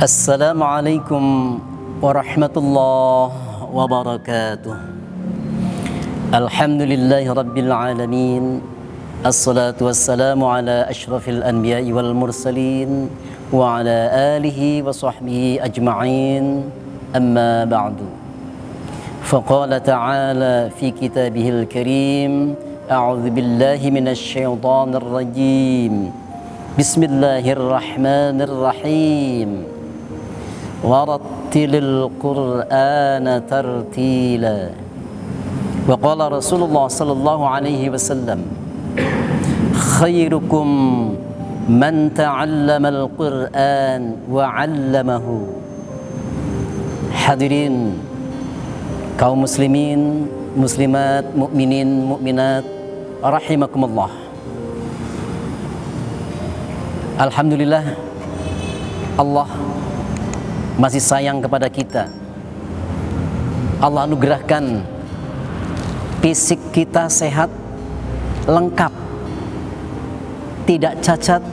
Assalamualaikum warahmatullahi wabarakatuh. Alhamdulillahi rabbil alamin. Assalatu wassalamu ala ashrafil anbiya'i wal mursalin wa ala alihi wa sahbihi ajma'in. Amma ba'du. Faqala ta'ala fi kitabihil karim, a'udzu billahi minasy syaithanir rajim. Bismillahirrahmanirrahim. Warattilil Qur'ana tartila. Wa qala Rasulullah sallallahu alaihi wasallam, khairukum man ta'allamal Qur'an wa 'allamahu. Hadirin kaum muslimin, muslimat, mukminin, mukminat, rahimakumullah. Alhamdulillah, Allah masih sayang kepada kita. Allah anugerahkan fisik kita sehat, lengkap, tidak cacat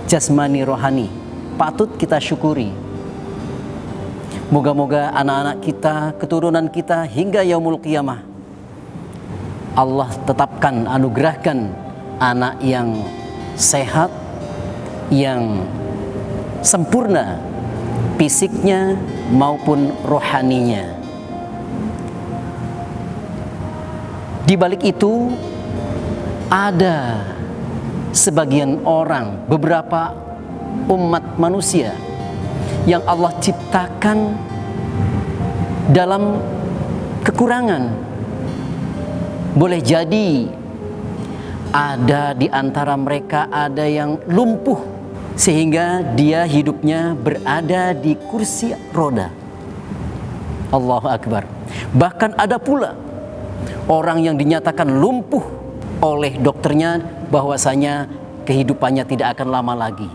jasmani rohani. Patut kita syukuri. Moga-moga anak-anak kita, keturunan kita hingga yaumul qiyamah, Allah tetapkan, anugerahkan anak yang sehat, yang sempurna fisiknya maupun rohaninya. Di balik itu ada sebagian orang, beberapa umat manusia yang Allah ciptakan dalam kekurangan. Boleh jadi ada di antara mereka ada yang lumpuh sehingga dia hidupnya berada di kursi roda. Allahu Akbar. Bahkan ada pula orang yang dinyatakan lumpuh oleh dokternya, bahwasanya kehidupannya tidak akan lama lagi.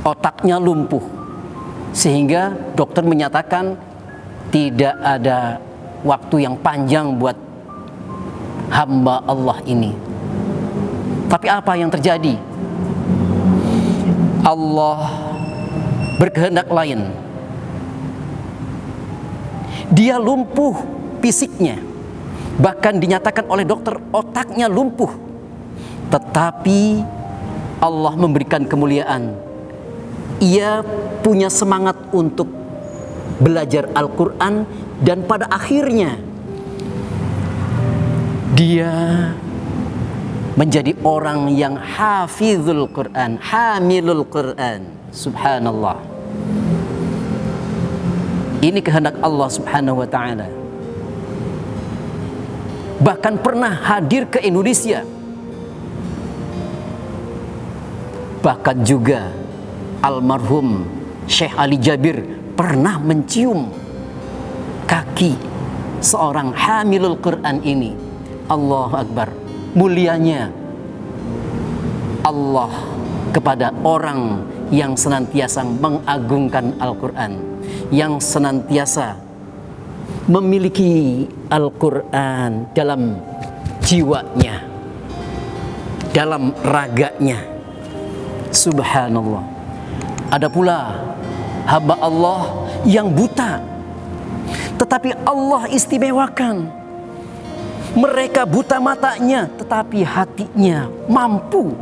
Otaknya lumpuh sehingga dokter menyatakan tidak ada waktu yang panjang buat hamba Allah ini. Tapi apa yang terjadi? Allah berkehendak lain. Dia lumpuh fisiknya, bahkan dinyatakan oleh dokter otaknya lumpuh, tetapi Allah memberikan kemuliaan. Ia punya semangat untuk belajar Al-Quran, dan pada akhirnya dia menjadi orang yang hafizul Quran, hamilul Quran. Subhanallah. Ini kehendak Allah subhanahu wa ta'ala. Bahkan pernah hadir ke Indonesia. Bahkan juga almarhum Syekh Ali Jabir pernah mencium kaki seorang hamilul Quran ini. Allahu Akbar. Mulianya Allah kepada orang yang senantiasa mengagungkan Al-Quran, yang senantiasa memiliki Al-Quran dalam jiwanya, dalam raganya. Subhanallah. Ada pula hamba Allah yang buta, tetapi Allah istimewakan. Mereka buta matanya, tetapi hatinya mampu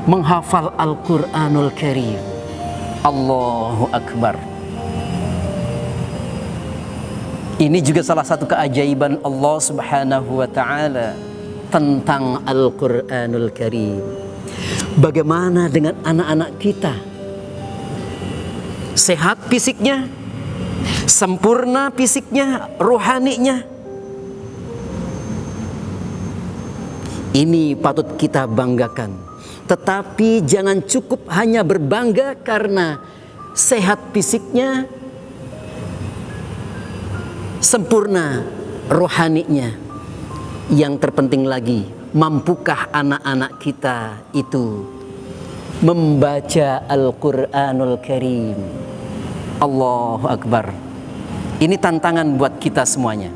menghafal Al-Quranul Karim. Allahu Akbar. Ini juga salah satu keajaiban Allah subhanahu wa ta'ala tentang Al-Quranul Karim. Bagaimana dengan anak-anak kita? Sehat fisiknya, sempurna fisiknya, rohaninya. Ini patut kita banggakan. Tetapi jangan cukup hanya berbangga karena sehat fisiknya, sempurna rohaninya. Yang terpenting lagi, mampukah anak-anak kita itu membaca Al-Quranul Karim? Allahu Akbar. Ini tantangan buat kita semuanya.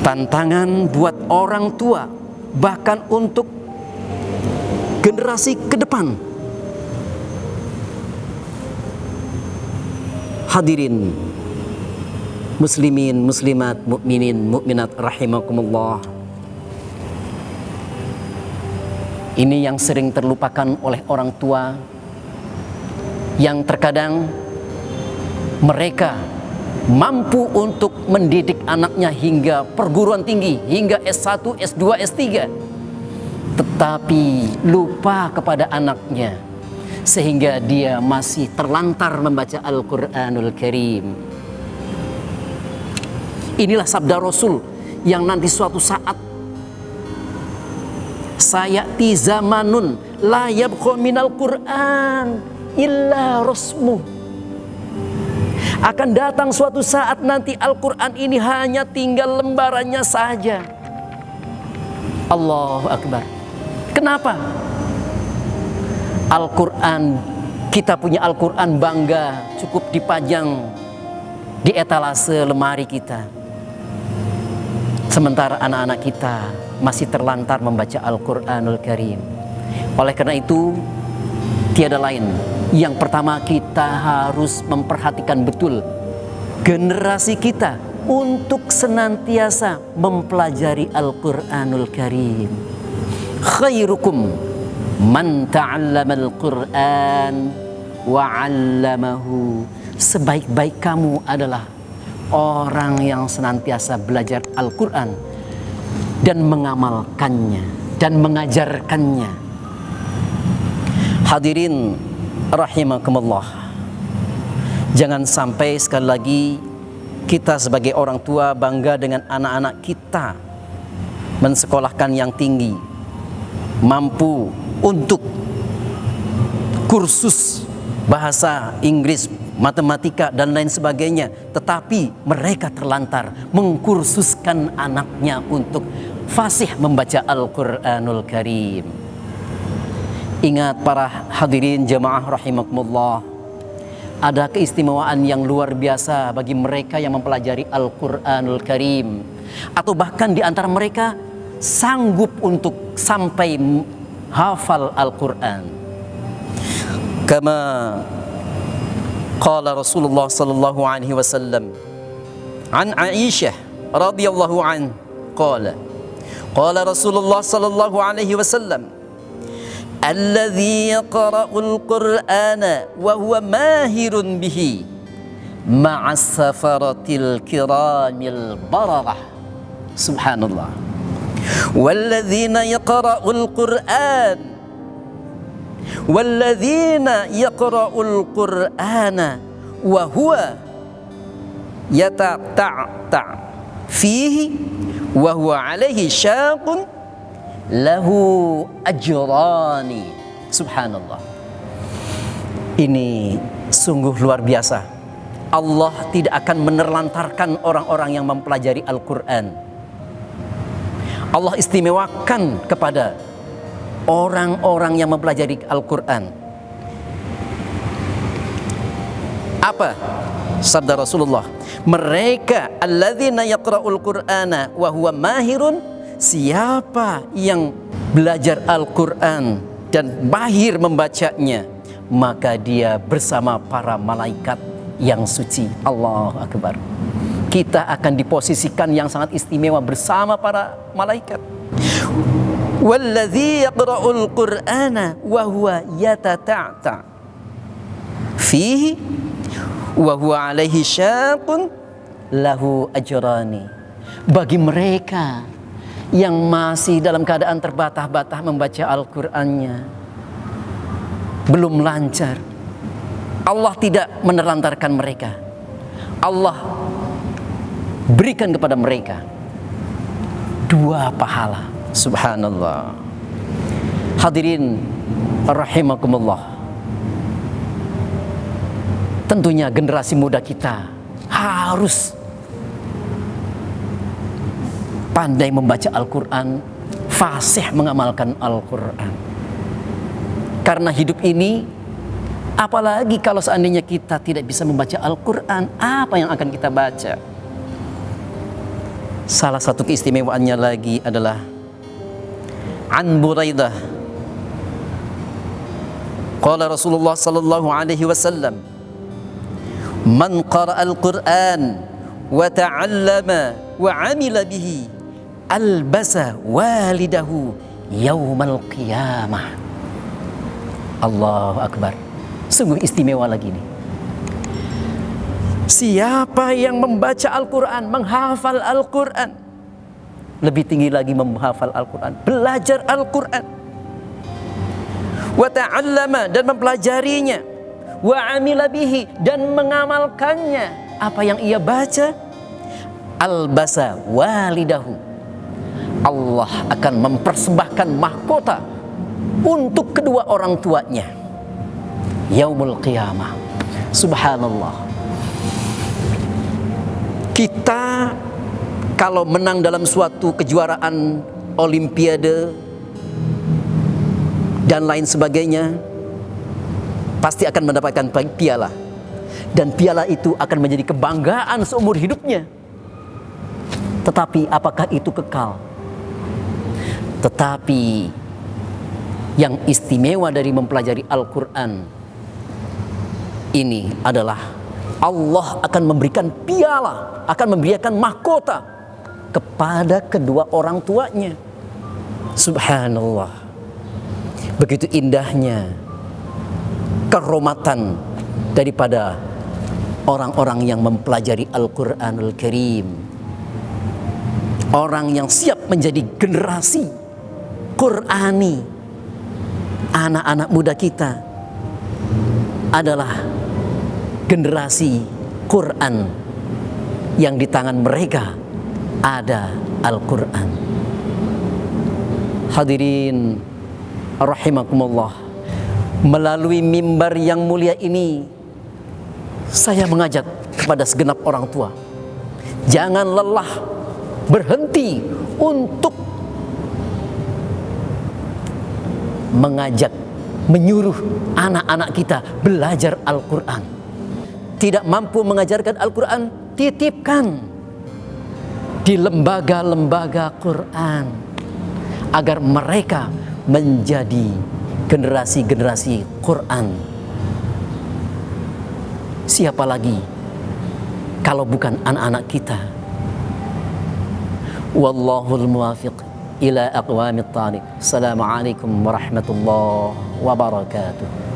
Tantangan buat orang tua, bahkan untuk generasi ke depan. Hadirin muslimin, muslimat, mukminin, mukminat rahimakumullah. Ini yang sering terlupakan oleh orang tua, yang terkadang mereka mampu untuk mendidik anaknya hingga perguruan tinggi, hingga S1, S2, S3, tetapi lupa kepada anaknya, sehingga dia masih terlantar membaca Al-Quranul Karim. Inilah sabda Rasul yang nanti suatu saat, sayati zamanun la yabqa minal Qur'an illa rasmuh. Akan datang suatu saat nanti Al-Quran ini hanya tinggal lembarannya saja. Allahu Akbar. Kenapa? Al-Quran, kita punya Al-Quran bangga, cukup dipajang di etalase lemari kita. Sementara anak-anak kita masih terlantar membaca Al-Quranul Karim. Oleh karena itu, tiada lain, yang pertama kita harus memperhatikan betul generasi kita untuk senantiasa mempelajari Al-Quranul Karim. Khairukum man ta'allama al-Qur'an wa 'allamahu. Sebaik-baik kamu adalah orang yang senantiasa belajar Al-Qur'an dan mengamalkannya dan mengajarkannya. Hadirin rahimakumullah. Jangan sampai sekali lagi kita sebagai orang tua bangga dengan anak-anak kita mensekolahkan yang tinggi, mampu untuk kursus bahasa Inggris, matematika dan lain sebagainya, tetapi mereka terlantar mengkursuskan anaknya untuk fasih membaca Al-Quranul Karim. Ingat para hadirin jamaah rahimakumullah, ada keistimewaan yang luar biasa bagi mereka yang mempelajari Al-Quranul Karim, atau bahkan di antara mereka sanggup untuk sampai hafal Al-Quran. Kama qala Rasulullah sallallahu alaihi wasallam an Aisyah radhiyallahu an qala Rasulullah sallallahu alaihi wasallam alladhi yaqra'ul Qur'ana wa huwa mahirun bihi ma'as safaratil kiramil bararah. Subhanallah. Walladzina yaqra'ul Qur'an wa huwa yata'ta fihi wa huwa alaihi syaqun lahu ajrani. Subhanallah. Ini sungguh luar biasa. Allah tidak akan menerlantarkan orang-orang yang mempelajari Al-Quran. Allah istimewakan kepada orang-orang yang mempelajari Al-Quran. Apa sabda Rasulullah? Mereka alladzina yaqra'ul Qur'ana wa huwa mahirun. Siapa yang belajar Al-Quran dan mahir membacanya, maka dia bersama para malaikat yang suci. Allahu Akbar. Kita akan diposisikan yang sangat istimewa bersama para malaikat. Walladzi yaqra'ul Qur'ana wa huwa yatata'ta fihi wa huwa alaihi syaqun lahu ajrani. Bagi mereka yang masih dalam keadaan terbatah-batah membaca Al-Qur'annya, belum lancar, Allah tidak menelantarkan mereka. Allah berikan kepada mereka 2 pahala. Subhanallah. Hadirin rahimakumullah. Tentunya generasi muda kita harus pandai membaca Al-Quran, fasih mengamalkan Al-Quran. Karena hidup ini, apalagi kalau seandainya kita tidak bisa membaca Al-Quran, apa yang akan kita baca? Salah satu keistimewaannya lagi adalah an Buraidah qala Rasulullah sallallahu alaihi wasallam Man qara'al Qur'an wa ta'allama wa 'amila bihi albasa walidahu yaumal qiyamah. Allahu akbar. Sungguh istimewa lagi nih. Siapa yang membaca Al-Quran, menghafal Al-Quran, lebih tinggi lagi menghafal Al-Quran, belajar Al-Quran, wa ta'allama dan mempelajarinya, wa 'amila bihi dan mengamalkannya, apa yang ia baca, albasa walidahu, Allah akan mempersembahkan mahkota untuk kedua orang tuanya yaumul qiyamah. Subhanallah. Kita kalau menang dalam suatu kejuaraan olimpiade dan lain sebagainya, pasti akan mendapatkan piala, dan piala itu akan menjadi kebanggaan seumur hidupnya. Tetapi apakah itu kekal? Tetapi yang istimewa dari mempelajari Al-Quran ini adalah Allah akan memberikan piala, akan memberikan mahkota kepada kedua orang tuanya. Subhanallah. Begitu indahnya kehormatan daripada orang-orang yang mempelajari Al-Quranul Karim. Orang yang siap menjadi generasi Qurani. Anak-anak muda kita adalah generasi Quran yang di tangan mereka ada Al-Quran. Hadirin rahimakumullah, melalui mimbar yang mulia ini saya mengajak kepada segenap orang tua, jangan lelah berhenti untuk mengajak, menyuruh anak-anak kita belajar Al-Quran. Tidak mampu mengajarkan Al-Quran, titipkan di lembaga-lembaga Quran agar mereka menjadi generasi-generasi Quran. Siapa lagi kalau bukan anak-anak kita? Wallahul muwafiq ila aqwamit thariq. Assalamualaikum warahmatullahi wabarakatuh.